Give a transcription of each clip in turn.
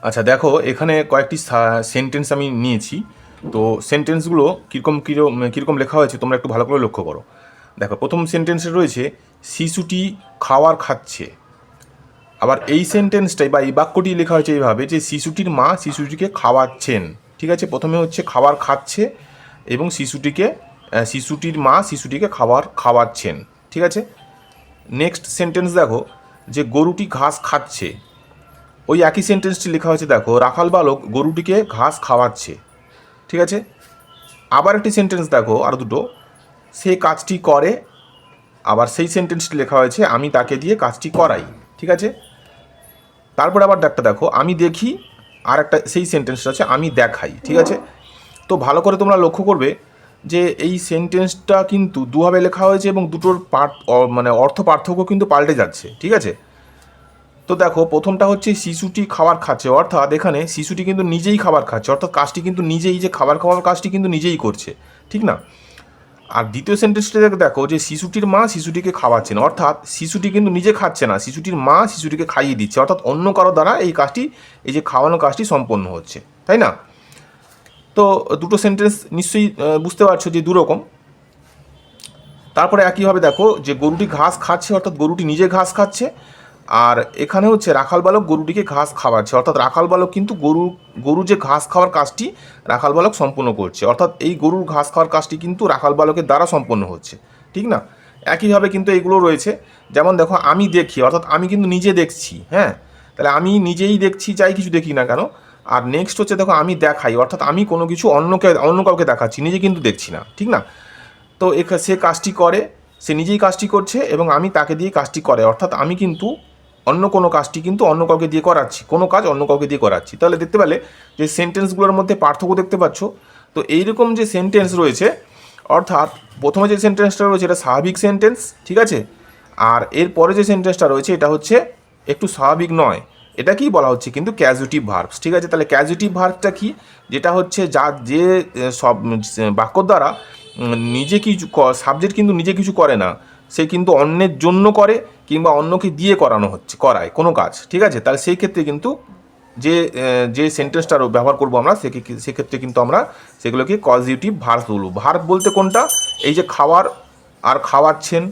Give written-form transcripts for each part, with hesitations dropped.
আচ্ছা দেখো, এখানে কয়েকটি সেন্টেন্স আমি নিয়েছি। তো সেন্টেন্সগুলো কীরকম কীরকম কীরকম লেখা হয়েছে তোমরা একটু ভালো করে লক্ষ্য করো। দেখো, প্রথম সেন্টেন্সে রয়েছে শিশুটি খাবার খাচ্ছে। আবার এই সেন্টেন্সটাই বা এই বাক্যটি লেখা হয়েছে এইভাবে যে শিশুটির মা শিশুটিকে খাওয়াচ্ছেন। ঠিক আছে, প্রথমে হচ্ছে খাবার খাচ্ছে এবং শিশুটির মা শিশুটিকে খাবার খাওয়াচ্ছেন। ঠিক আছে, নেক্সট সেন্টেন্স দেখো যে গরুটি ঘাস খাচ্ছে। ওই একই সেন্টেন্সটি লেখা হয়েছে, দেখো রাখাল বালক গরুটিকে ঘাস খাওয়াচ্ছে। ঠিক আছে, আবার একটি সেন্টেন্স দেখো, আর দুটো, সে কাজটি করে। আবার সেই সেন্টেন্সটি লেখা হয়েছে আমি তাকে দিয়ে কাজটি করাই। ঠিক আছে, তারপরে আবার একটা দেখো আমি দেখি, আর একটা সেই সেন্টেন্সটা আছে আমি দেখাই। ঠিক আছে, তো ভালো করে তোমরা লক্ষ্য করবে যে এই সেন্টেন্সটা কিন্তু দুভাবে লেখা হয়েছে এবং দুটোর মানে অর্থ পার্থক্য কিন্তু পাল্টে যাচ্ছে। ঠিক আছে, তো দেখো প্রথমটা হচ্ছে শিশুটি খাবার খাচ্ছে, অর্থাৎ এখানে শিশুটি কিন্তু নিজেই খাবার খাচ্ছে, অর্থাৎ কাজটি কিন্তু নিজেই, যে খাবার খাওয়ার কাজটি কিন্তু নিজেই করছে। ঠিক না? আর দ্বিতীয় সেন্টেন্সটা দেখো যে শিশুটির মা শিশুটিকে খাওয়াচ্ছেন, অর্থাৎ শিশুটি কিন্তু নিজে খাচ্ছে না, শিশুটির মা শিশুটিকে খাইয়ে দিচ্ছে, অর্থাৎ অন্য কারো দ্বারা এই কাজটি, এই যে খাওয়ানো কাজটি সম্পন্ন হচ্ছে। তাই না? তো দুটো সেন্টেন্স নিশ্চয়ই বুঝতে পারছো যে দুরকম। তারপরে একইভাবে দেখো যে গরুটি ঘাস খাচ্ছে, অর্থাৎ গরুটি নিজে ঘাস খাচ্ছে। আর এখানে হচ্ছে রাখাল বালক গরুটিকে ঘাস খাওয়াচ্ছে, অর্থাৎ রাখাল বালক কিন্তু গরু যে ঘাস খাওয়ার কাজটি রাখাল বালক সম্পূর্ণ করছে, অর্থাৎ এই গরুর ঘাস খাওয়ার কাজটি কিন্তু রাখাল বালকের দ্বারা সম্পন্ন হচ্ছে। ঠিক না? একইভাবে কিন্তু এইগুলো রয়েছে। যেমন দেখো আমি দেখি, অর্থাৎ আমি কিন্তু নিজে দেখছি। হ্যাঁ, তাহলে আমি নিজেই দেখছি, যাই কিছু দেখি না কেন। আর নেক্সট হচ্ছে দেখো আমি দেখাই, অর্থাৎ আমি কোনো কিছু অন্য কাউকে দেখাচ্ছি, নিজে কিন্তু দেখছি না। ঠিক না? তো সে কাজটি করে, সে নিজেই কাজটি করছে এবং আমি তাকে দিয়ে কাজটি করে, অর্থাৎ আমি কিন্তু অন্য কোনো কাজটি কিন্তু অন্য কাউকে দিয়ে করাচ্ছি, কোনো কাজ অন্য কাউকে দিয়ে করাচ্ছি। তাহলে দেখতে পেলে যে সেন্টেন্সগুলোর মধ্যে পার্থক্য দেখতে পাচ্ছ। তো এইরকম যে সেন্টেন্স রয়েছে, অর্থাৎ প্রথমে যে সেন্টেন্সটা রয়েছে এটা স্বাভাবিক সেন্টেন্স। ঠিক আছে, আর এরপরে যে সেন্টেন্সটা রয়েছে এটা হচ্ছে একটু স্বাভাবিক নয়, এটা কি বলা হচ্ছে কিন্তু ক্যাজুয়েটিভ ভার্বস। ঠিক আছে, তাহলে ক্যাজুয়েটিভ ভার্বটা কি? যেটা হচ্ছে যে সব বাক্য দ্বারা নিজে কিছু, সাবজেক্ট কিন্তু নিজে কিছু করে না, সে কিন্তু অন্যের জন্য করে কিংবা অন্যকে দিয়ে করায় কোনো কাজ। ঠিক আছে, তাহলে সেই ক্ষেত্রে কিন্তু যে সেন্টেন্সটার ব্যবহার করবো আমরা, সেক্ষেত্রে কিন্তু আমরা সেগুলোকে কজিটিভ ভার্ব বলবো। ভার্ব বলতে কোনটা? এই যে খাওয়ার আর খাওয়াচ্ছেন,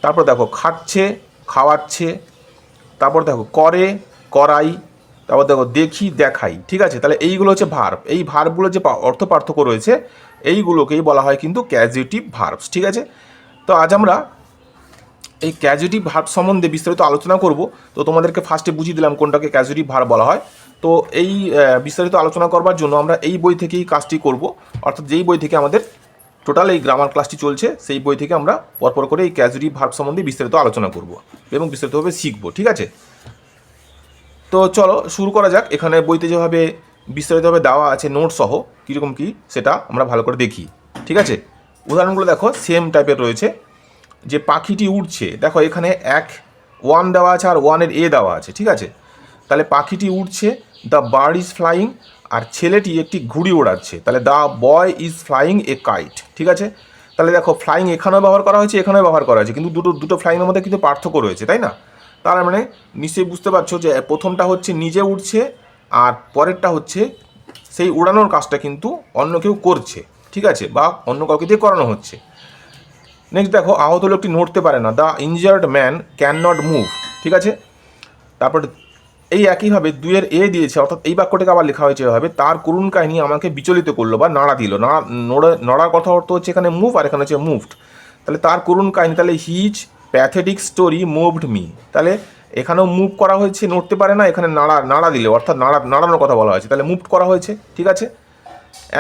তারপর দেখো খাচ্ছে, খাওয়াচ্ছে, তারপর দেখো করে, করাই, তারপর দেখো দেখি, দেখাই। ঠিক আছে, তাহলে এইগুলো হচ্ছে ভার্ব। এই ভার্বগুলোর যে অর্থ পার্থক্য রয়েছে এইগুলোকেই বলা হয় কিন্তু ক্যাজুয়েটিভ ভার্বস। ঠিক আছে, তো আজ আমরা এই ক্যাজুয়েটিভ ভার্ব সম্বন্ধে বিস্তারিত আলোচনা করব। তো তোমাদেরকে ফার্স্টে বুঝিয়ে দিলাম কোনটাকে ক্যাজুয়েটিভ ভার্ব বলা হয়। তো এই বিস্তারিত আলোচনা করবার জন্য আমরা এই বই থেকেই কাজটি করব, অর্থাৎ যেই বই থেকে আমাদের টোটাল এই গ্রামার ক্লাসটি চলছে সেই বই থেকে আমরা পরপর করে এই ক্যাজুয়েটিভ ভার্ব সম্বন্ধে বিস্তারিত আলোচনা করব এবং বিস্তারিতভাবে শিখব। ঠিক আছে, তো চলো শুরু করা যাক। এখানে বইতে যেভাবে বিস্তারিতভাবে দেওয়া আছে নোট সহ, কীরকম কী সেটা আমরা ভালো করে দেখি। ঠিক আছে, উদাহরণগুলো দেখো সেম টাইপের রয়েছে। যে পাখিটি উড়ছে, দেখো এখানে ওয়ান দেওয়া আছে আর ওয়ানের এ দেওয়া আছে। ঠিক আছে, তাহলে পাখিটি উড়ছে, দ্য বার্ড ইজ ফ্লাইং, আর ছেলেটি একটি ঘুড়ি ওড়াচ্ছে, তাহলে the boy is flying a kite. ঠিক আছে, তাহলে দেখো ফ্লাইং এখানেও ব্যবহার করা হয়েছে, এখানেও ব্যবহার করা হয়েছে, কিন্তু দুটো ফ্লাইংয়ের মধ্যে কিন্তু পার্থক্য রয়েছে, তাই না? তার মানে নিশ্চয়ই বুঝতে পারছো যে প্রথমটা হচ্ছে নিজে উড়ছে আর পরেরটা হচ্ছে সেই উড়ানোর কাজটা কিন্তু অন্য কেউ করছে। ঠিক আছে, বা অন্য কাউকে দিয়ে করানো হচ্ছে। নেক্সট দেখো আহত লোকটি নড়তে পারে না, the injured man can not move. ঠিক আছে, তারপর এই একইভাবে দুইয়ের এ দিয়েছে, অর্থাৎ এই বাক্যটাকে আবার লেখা হয়েছে এভাবে, তার করুণ কাহিনী আমাকে বিচলিত করলো বা নাড়া দিল। নড়ার কথা অর্থ হচ্ছে এখানে মুভ আর এখানে হচ্ছে মুভড। তাহলে তার করুণ কাহিনী, তাহলে his pathetic story moved me, তাহলে এখানেও মুভ করা হয়েছে, নড়তে পারে না, এখানে নাড়া দিলে, অর্থাৎ নাড়ানোর কথা বলা হয়েছে, তাহলে মুভড করা হয়েছে। ঠিক আছে,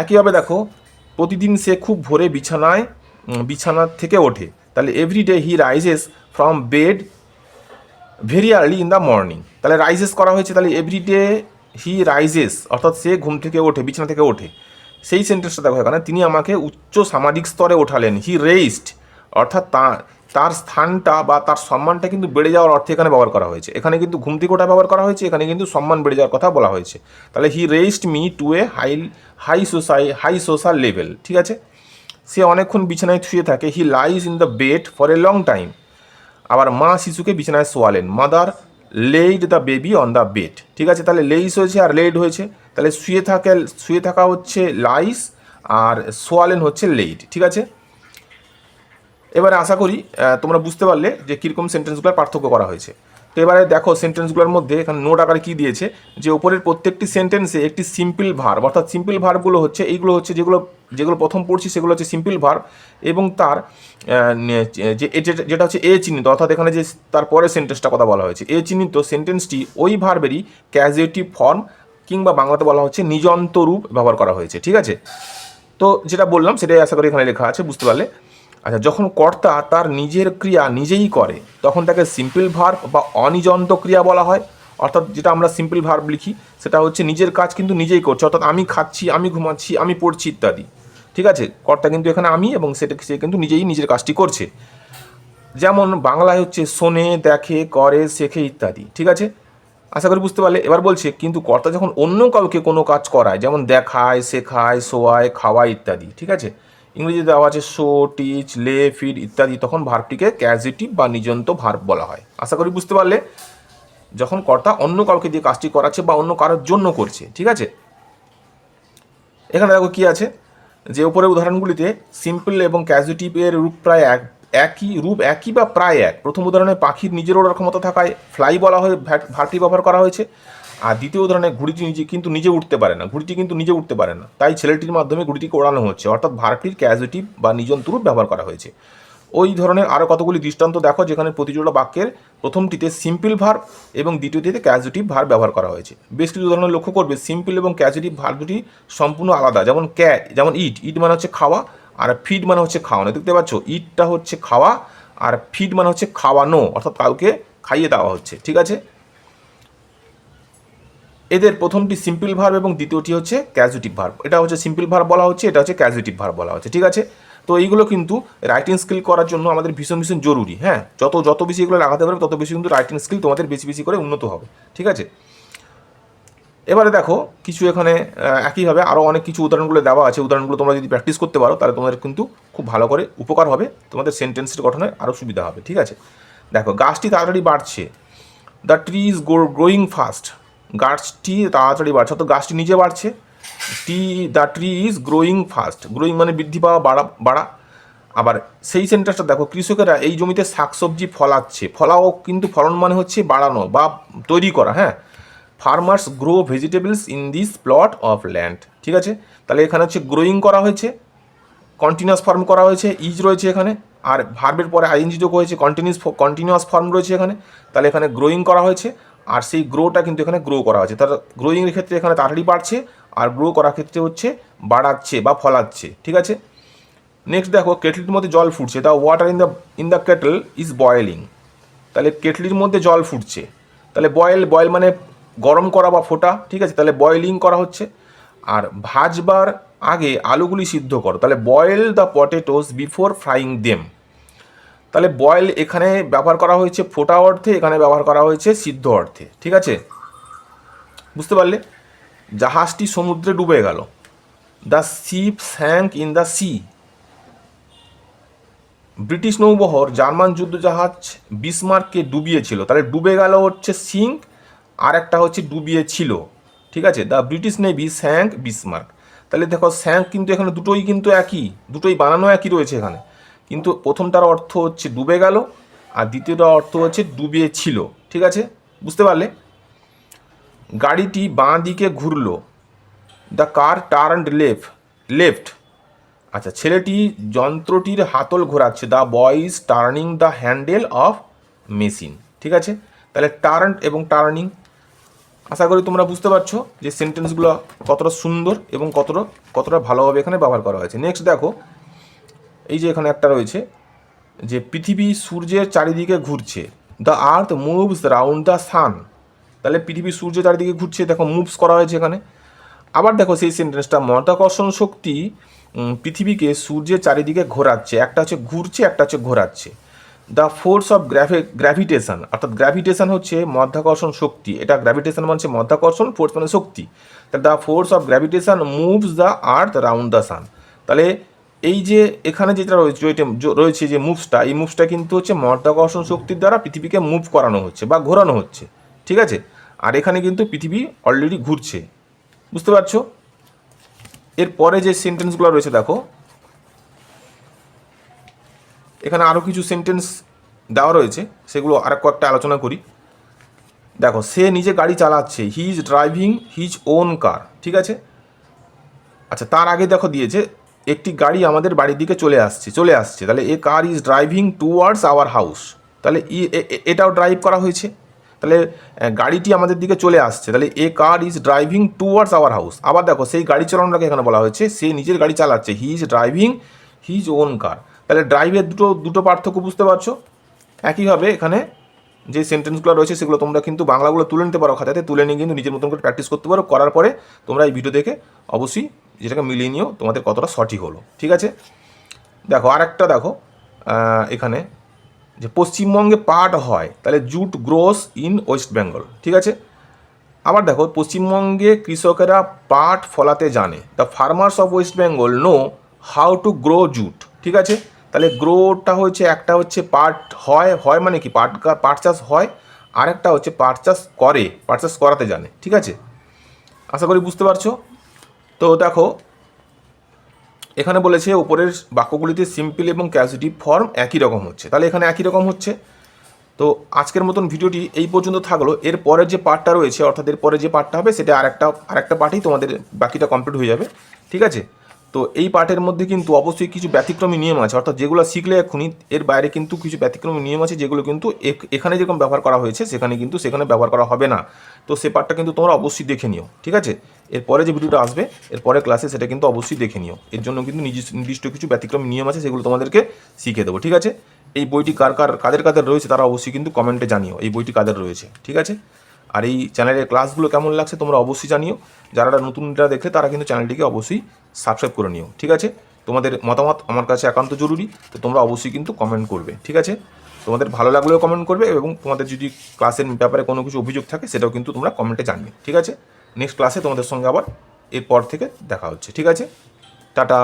একইভাবে দেখো প্রতিদিন সে খুব ভোরে বিছানা থেকে ওঠে, তাহলে everyday he rises from bed very early in the morning, তাহলে রাইজেস করা হয়েছে, তাহলে এভরিডে হি রাইজেস, অর্থাৎ সে ঘুম থেকে ওঠে, বিছানা থেকে ওঠে। সেই সেন্টেন্সটা দেখো এখানে, তিনি আমাকে উচ্চ সামাজিক স্তরে ওঠালেন, হি রেইজড, অর্থাৎ তার স্থানটা বা তার সম্মানটা কিন্তু বেড়ে যাওয়ার অর্থে এখানে ব্যবহার করা হয়েছে। এখানে কিন্তু ঘুম থেকে ওঠা ব্যবহার করা হয়েছে, এখানে কিন্তু সম্মান বেড়ে যাওয়ার কথা বলা হয়েছে। তাহলে he raised me to a high social level. ঠিক আছে, সে অনেকক্ষণ বিছানায় শুয়ে থাকে, he lies in the bed for a long time. আবার মা শিশুকে বিছানায় শোয়ালেন, mother laid the baby on the bed. ঠিক আছে, তাহলে লেইস হয়েছে আর লেইড হয়েছে, তাহলে শুয়ে থাকা হচ্ছে লাইস আর সোয়ালেন হচ্ছে লেইড। ঠিক আছে, এবারে আশা করি তোমরা বুঝতে পারলে যে কীরকম সেন্টেন্সগুলোর পার্থক্য করা হয়েছে। তো এবারে দেখো সেন্টেন্সগুলোর মধ্যে এখানে নোট আকারে কী দিয়েছে, যে ওপরের প্রত্যেকটি সেন্টেন্সে একটি সিম্পল ভার্ব, অর্থাৎ সিম্পল ভার্বগুলো হচ্ছে এইগুলো হচ্ছে যেগুলো প্রথম পড়ছি সেগুলো হচ্ছে সিম্পল ভার্ব, এবং তার যেটা হচ্ছে এ চিহ্নিত, অর্থাৎ এখানে যে তারপরে সেন্টেন্সটা কথা বলা হয়েছে এ চিহ্নিত সেন্টেন্সটি ওই ভার্বেরই ক্যাজুয়েটিভ ফর্ম কিংবা বাংলাতে বলা হচ্ছে নিজন্ত রূপ ব্যবহার করা হয়েছে। ঠিক আছে, তো যেটা বললাম সেটাই আশা করি এখানে লেখা আছে, বুঝতে পারলে। আচ্ছা, যখন কর্তা তার নিজের ক্রিয়া নিজেই করে তখন তাকে সিম্পল ভার্ব বা অনিজন্ত ক্রিয়া বলা হয়। অর্থাৎ যেটা আমরা সিম্পল ভার্ব লিখি সেটা হচ্ছে নিজের কাজ কিন্তু নিজেই করছে, অর্থাৎ আমি খাচ্ছি, আমি ঘুমাচ্ছি, আমি পড়ছি ইত্যাদি। ঠিক আছে, কর্তা কিন্তু এখানে আমি, এবং সে কিন্তু নিজেই নিজের কাজটি করছে। যেমন বাংলায় হচ্ছে শোনে, দেখে, করে, শেখে ইত্যাদি। ঠিক আছে, আশা করি বুঝতে পারলে। এবার বলছে কিন্তু কর্তা যখন অন্য কাউকে কোনো কাজ করায়, যেমন দেখায়, শেখায়, শোয়ায়, খাওয়ায় ইত্যাদি। ঠিক আছে, ইংরেজিতে দেওয়া আছে শো, টিচ, লে, ফিড ইত্যাদি, তখন ভার্বটিকে ক্যাজিটিভ বা নিজন্ত ভার্ব বলা হয়। আশা করি বুঝতে পারলে, যখন কর্তা অন্য কাউকে দিয়ে কাজটি করাচ্ছে বা অন্য কারোর জন্য করছে। ঠিক আছে, এখানে দেখো কি আছে, যে উপরের উদাহরণগুলিতে সিম্পল এবং ক্যাজুটিভের রূপ প্রায় একই বা প্রায় এক। প্রথম উদাহরণে পাখির নিজের ওড়ার ক্ষমতা থাকায় ফ্লাই বলা হয়ে ভার্বটি ব্যবহার করা হয়েছে, আর দ্বিতীয় উদাহরণে ঘুড়িটি নিজে উঠতে পারে না, তাই ছেলেটির মাধ্যমে ঘুড়িটিকে ওড়ানো হচ্ছে, অর্থাৎ ভার্বটির ক্যাজুটিভ বা নিজন্ত রূপ ব্যবহার করা হয়েছে। ওই ধরনের আরও কতগুলি দৃষ্টান্ত দেখো যেখানে প্রতিজোড়া বাক্যের প্রথমটিতে সিম্পল ভার্ব এবং দ্বিতীয়টিতে ক্যাজুটিভ ভার্ব ব্যবহার করা হয়েছে। বেশ কিছু উদাহরণে লক্ষ্য করবে সিম্পল এবং ক্যাজুটিভ ভার্ব দুটি সম্পূর্ণ আলাদা। যেমন ইট মানে হচ্ছে খাওয়া, আর ফিড মানে হচ্ছে খাওয়ানো। দেখতে পাচ্ছ, ইটটা হচ্ছে খাওয়া আর ফিড মানে হচ্ছে খাওয়ানো, অর্থাৎ কাউকে খাইয়ে দেওয়া হচ্ছে। ঠিক আছে, এদের প্রথমটি সিম্পল ভার্ব এবং দ্বিতীয়টি হচ্ছে ক্যাজুটিভ ভার্ব। এটা হচ্ছে সিম্পল ভার্ব বলা হচ্ছে, এটা হচ্ছে ক্যাজুটিভ ভার্ব বলা হচ্ছে। ঠিক আছে, তো এইগুলো কিন্তু রাইটিং স্কিল করার জন্য আমাদের ভীষণ জরুরি। হ্যাঁ, যত বেশি এগুলো লাগাতে পারবে তত বেশি কিন্তু রাইটিং স্কিল তোমাদের বেশি করে উন্নত হবে। ঠিক আছে, এবারে দেখো কিছু এখানে একইভাবে আরও অনেক কিছু উদাহরণগুলো দেওয়া আছে। উদাহরণগুলো তোমরা যদি প্র্যাকটিস করতে পারো তাহলে তোমাদের কিন্তু খুব ভালো করে উপকার হবে, তোমাদের সেন্টেন্সের গঠনে আরও সুবিধা হবে। ঠিক আছে, দেখো গাছটি তাড়াতাড়ি বাড়ছে, the tree is growing fast. গাছটি তাড়াতাড়ি বাড়ছে, অর্থাৎ গাছটি নিজে বাড়ছে। The tree is growing fast, growing মানে বৃদ্ধি পাওয়া, বাড়া। আবার সেই সেন্টেন্সটা দেখো, কৃষকেরা এই জমিতে শাকসবজি ফলাচ্ছে। ফলাও কিন্তু ফলন মানে হচ্ছে বাড়ানো বা তৈরি করা। হ্যাঁ, farmers grow vegetables in this plot of land. ঠিক আছে, তাহলে এখানে হচ্ছে গ্রোয়িং করা হয়েছে, কন্টিনিউয়াস ফর্ম করা হয়েছে, ইজ রয়েছে এখানে, আর ভার্বের পরে আইএনজি যোগ হয়েছে, কন্টিনিউয়াস ফর্ম রয়েছে এখানে। তাহলে এখানে গ্রোয়িং করা হয়েছে, আর সেই গ্রোটা কিন্তু এখানে গ্রো করা হয়েছে। তার গ্রোয়িংয়ের ক্ষেত্রে এখানে তাড়াতাড়ি বাড়ছে, আর গ্রো করার ক্ষেত্রে হচ্ছে বাড়াচ্ছে বা ফলাচ্ছে। ঠিক আছে, নেক্সট দেখো, কেটলির মধ্যে জল ফুটছে, the water in the Kettle is boiling. তাহলে কেটলির মধ্যে জল ফুটছে, তাহলে বয়েল মানে গরম করা বা ফোটা। ঠিক আছে, তাহলে বয়েলিং করা হচ্ছে। আর ভাজবার আগে আলুগুলি সিদ্ধ করো, তাহলে boil the potatoes before frying them. তাহলে বয়েল এখানে ব্যবহার করা হয়েছে ফোটা অর্থে, এখানে ব্যবহার করা হয়েছে সিদ্ধ অর্থে। ঠিক আছে, বুঝতে পারলে। জাহাজটি সমুদ্রে ডুবে গেল, the ship sank in the sea. British নৌবহর জার্মান যুদ্ধজাহাজ বিসমার্ককে ডুবিয়েছিল, তাহলে ডুবে গেল হচ্ছে সিঙ্ক, আর একটা হচ্ছে ডুবিয়েছিল। ঠিক আছে, the British navy sank Bismarck. তাহলে দেখো স্যাঙ্ক কিন্তু এখানে দুটোই কিন্তু একই, দুটোই বানানো একই রয়েছে এখানে, কিন্তু প্রথমটার অর্থ হচ্ছে ডুবে গেল আর দ্বিতীয়টার অর্থ হচ্ছে ডুবিয়েছিল। ঠিক আছে, বুঝতে পারলে। গাড়িটি বাঁ দিকে ঘুরলো, দ্য কার টার্নড লেফট। আচ্ছা, ছেলেটি যন্ত্রটির হাতল ঘোরাচ্ছে, the boy is turning the handle of machine. ঠিক আছে, তাহলে টার্ন এবং টার্নিং। আশা করি তোমরা বুঝতে পারছো যে সেন্টেন্সগুলো কতটা সুন্দর এবং কতটা ভালোভাবে এখানে ব্যবহার করা হয়েছে। নেক্সট দেখো, এই যে এখানে একটা রয়েছে যে পৃথিবী সূর্যের চারিদিকে ঘুরছে, the earth moves round the sun. তাহলে পৃথিবী সূর্যের চারিদিকে ঘুরছে, দেখো মুভস করা হয়েছে এখানে। আবার দেখো সেই সেন্টেন্সটা, মহাকর্ষণ শক্তি পৃথিবীকে সূর্যের চারিদিকে ঘোরাচ্ছে, একটা হচ্ছে ঘুরছে, একটা হচ্ছে ঘোরাচ্ছে। দ্য ফোর্স অফ গ্র্যাভিটেশন, অর্থাৎ গ্র্যাভিটেশন হচ্ছে মধ্যাকর্ষণ শক্তি, এটা গ্র্যাভিটেশন মানে মধ্যাকর্ষণ, ফোর্স মানে শক্তি। তাহলে the force of gravitation moves the earth round the sun. তাহলে এই যে এখানে যেটা রয়েছে যে মুভসটা, এই মুভসটা কিন্তু হচ্ছে মধ্যাকর্ষণ শক্তির দ্বারা পৃথিবীকে মুভ করানো হচ্ছে বা ঘোরানো হচ্ছে। ঠিক আছে। আর এখানে কিন্তু পৃথিবী অলরেডি ঘুরছে, বুঝতে পারছো। এরপরে যে সেন্টেন্সগুলো রয়েছে দেখো, এখানে আরও কিছু সেন্টেন্স দেওয়া রয়েছে, সেগুলো আর কয়েকটা আলোচনা করি। দেখো, সে নিজে গাড়ি চালাচ্ছে, he is driving his own কার, ঠিক আছে। আচ্ছা, তার আগে দেখো দিয়েছে একটি গাড়ি আমাদের বাড়ির দিকে চলে আসছে, তাহলে a car is driving towards our house, তাহলে এটাও ড্রাইভ করা হয়েছে, তাহলে গাড়িটি আমাদের দিকে চলে আসছে, তাহলে a car is driving towards our house. আবার দেখো, সেই গাড়ি চালানোটাকে এখানে বলা হয়েছে সে নিজের গাড়ি চালাচ্ছে, he is driving his own কার, তাহলে ড্রাইভের দুটো পার্থক্য বুঝতে পারছো। একইভাবে এখানে যে সেন্টেন্সগুলো রয়েছে সেগুলো তোমরা কিন্তু বাংলাগুলো তুলে নিতে পারো, খাতাতে তুলে নিয়ে কিন্তু নিজের মতন করে প্র্যাকটিস করতে পারো। করার পরে তোমরা এই ভিডিও দেখে অবশ্যই যেটাকে মিলিয়ে নিও তোমাদের কতটা সঠিক হলো, ঠিক আছে। দেখো আরেকটা দেখো, এখানে যে পশ্চিমবঙ্গে পাট হয়, তাহলে jute gross in West Bengal, ঠিক আছে। আবার দেখো, পশ্চিমবঙ্গে কৃষকেরা পাট ফলাতে জানে, the farmers of West Bengal know how to grow jute, ঠিক আছে। তাহলে গ্রোটা হচ্ছে, একটা হচ্ছে পাট হয় মানে কি পাট চাষ হয়, আরেকটা হচ্ছে পাট চাষ করাতে জানে, ঠিক আছে। আশা করি বুঝতে পারছো। তো দেখো, এখানে বলেছে উপরের বাক্যগুলিতে সিম্পল এবং ক্যাজুটিভ ফর্ম একই রকম হচ্ছে, তাহলে এখানে একই রকম হচ্ছে। তো আজকের মতন ভিডিওটি এই পর্যন্ত থাকলো। এরপরের যে পার্টটা রয়েছে, অর্থাৎ এরপরে যে পার্টটা হবে সেটা আরেকটা পার্টেই তোমাদের বাকিটা কমপ্লিট হয়ে যাবে, ঠিক আছে। তো এই পার্টের মধ্যে কিন্তু অবশ্যই কিছু ব্যতিক্রমী নিয়ম আছে, অর্থাৎ যেগুলো শিখলে এক্ষুনি এর বাইরে কিন্তু কিছু ব্যতিক্রমী নিয়ম আছে, যেগুলো কিন্তু এখানে যেরকম ব্যবহার করা হয়েছে সেখানে ব্যবহার করা হবে না। তো সে পার্টটা কিন্তু তোমরা অবশ্যই দেখে নিও, ঠিক আছে। এরপরে যে ভিডিওটা আসবে এরপরে ক্লাসে সেটা কিন্তু অবশ্যই দেখে নিও। এর জন্য কিন্তু নির্দিষ্ট কিছু ব্যতিক্রমী নিয়ম আছে, সেগুলো তোমাদেরকে শিখিয়ে দেবো, ঠিক আছে। এই বইটি কাদের রয়েছে তারা অবশ্যই কিন্তু কমেন্টে জানিও এই বইটি কাদের রয়েছে, ঠিক আছে। আর এই চ্যানেলের ক্লাসগুলো কেমন লাগছে তোমরা অবশ্যই জানিও। যারা নতুনরা দেখলে তারা কিন্তু চ্যানেলটিকে অবশ্যই সাবস্ক্রাইব করে নিও, ঠিক আছে। তোমাদের মতামত আমার কাছে একান্ত জরুরি, তো তোমরা অবশ্যই কিন্তু কমেন্ট করবে, ঠিক আছে। তোমাদের ভালো লাগলেও কমেন্ট করবে, এবং তোমাদের যদি ক্লাসের ব্যাপারে কোনো কিছু অভিযোগ থাকে সেটাও কিন্তু তোমরা কমেন্টে জানবে, ঠিক আছে। নেক্সট ক্লাসে তোমাদের সঙ্গে আবার এরপর থেকে দেখা হচ্ছে, ঠিক আছে। টাটা।